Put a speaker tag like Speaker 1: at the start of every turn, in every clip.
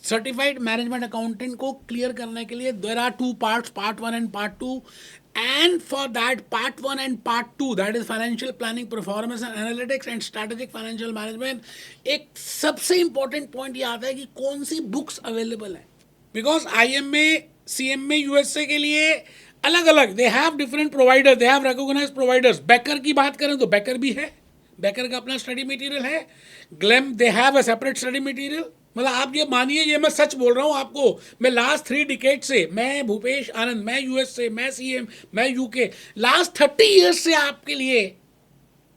Speaker 1: Certified management accountant को clear करने के लिए there are two parts, part 1 and part 2, and for that part 1 and part 2, that is financial planning, performance and analytics and strategic financial management, एक सबसे important point ये आता है कि कौन सी बुक्स अवेलेबल है। बिकॉज IMA CMA USA के लिए अलग अलग, they have different provider, they have recognised providers. Becker की बात करें तो बेकर भी है, बेकर का अपना स्टडी मटेरियल है। Glam they have a separate study material. मतलब आप ये मानिए, ये मैं सच बोल रहा हूँ आपको, मैं लास्ट 3 डिकेड से, मैं भूपेश आनंद, मैं US से, मैं CM, मैं UK, लास्ट 30 ईयर्स से आपके लिए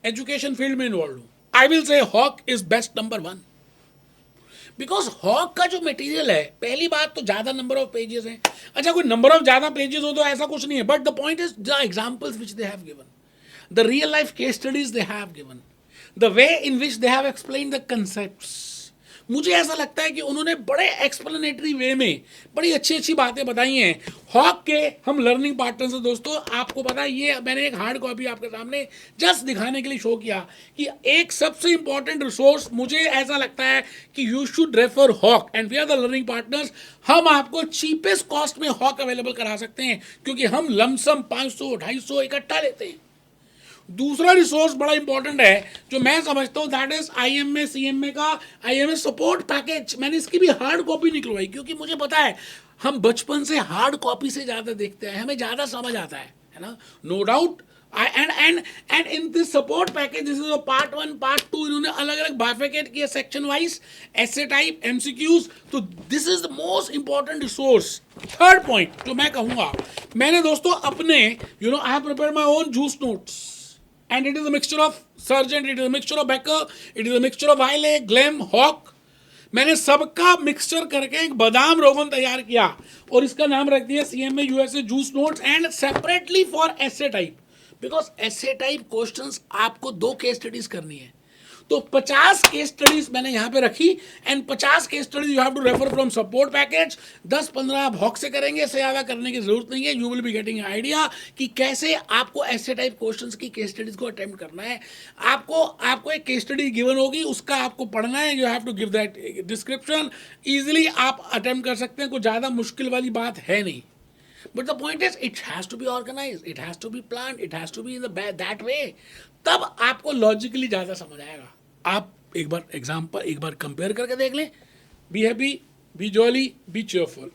Speaker 1: एजुकेशन फील्ड में इन्वॉल्व हूँ। I will say Hock is best number 1, because Hock का जो मटेरियल है, पहली बात तो ज़्यादा नंबर ऑफ पेजेस हैं। अच्छा, कोई नंबर ऑफ ज़्यादा पेजेस हो तो ऐसा कुछ नहीं है, but the point is the examples which they have given, the real life case studies they have given, the way in which they have explained the concepts, मुझे ऐसा लगता है कि उन्होंने बड़े एक्सप्लेनेटरी वे में बड़ी अच्छी अच्छी बातें बताई हैं। हॉक के हम लर्निंग पार्टनर्स हैं दोस्तों, आपको पता है, ये मैंने एक हार्ड कॉपी आपके सामने जस्ट दिखाने के लिए शो किया कि एक सबसे इंपॉर्टेंट रिसोर्स मुझे ऐसा लगता है कि you should refer Hock, and we are the learning partners. हम आपको चीपेस्ट कॉस्ट में हॉक अवेलेबल करा सकते हैं, क्योंकि हम लमसम 500-250 इकट्ठा लेते हैं। दूसरा रिसोर्स बड़ा इंपॉर्टेंट है जो मैं समझता हूँ, दैट इज IMA CMA का IMA सपोर्ट पैकेज। मैंने इसकी भी हार्ड कॉपी निकलवाई, क्योंकि मुझे पता है हम बचपन से हार्ड कॉपी से ज़्यादा देखते हैं, हमें ज़्यादा समझ आता है ना, no doubt. And in this support package, this is part 1 part 2, इन्होंने अलग अलग बाइफिकेट किया सेक्शन वाइज, ऐसे टाइप MCQs। तो this is the most important resource. Third point जो मैं कहूँगा, मैंने दोस्तों अपने I have prepared my own juice notes, and it is a mixture of Sargent, it is a mixture of Becker, it is a mixture of Wiley, Gleim, Hawk। मैंने सबका mixture करके एक बादाम रोगन तैयार किया और इसका नाम रख दिया CMA USA juice notes, and separately for essay type, because essay type questions आपको 2 केस स्टडीज करनी है। तो 50 केस स्टडीज मैंने यहाँ पे रखी, and 50 case studies you have to refer from support package. 10-15 आप हॉक से करेंगे, इससे ज़्यादा करने की जरूरत नहीं है। You will be getting idea कि कैसे आपको ऐसे टाइप क्वेश्चंस की केस स्टडीज को अटेम्प्ट करना है। आपको एक केस स्टडी गिवन होगी, उसका आपको पढ़ना है, you have to give that description. Easily आप अटेम्प्ट कर सकते हैं, कोई ज़्यादा मुश्किल वाली बात है नहीं। But the point is, it has to be organized, it has to be planned, it has to be in that way. तब आपको लॉजिकली ज़्यादा समझ आएगा। आप एक बार एग्जाम्पल, एक बार कंपेयर करके देख लें। Be happy, B jolly, B cheerful.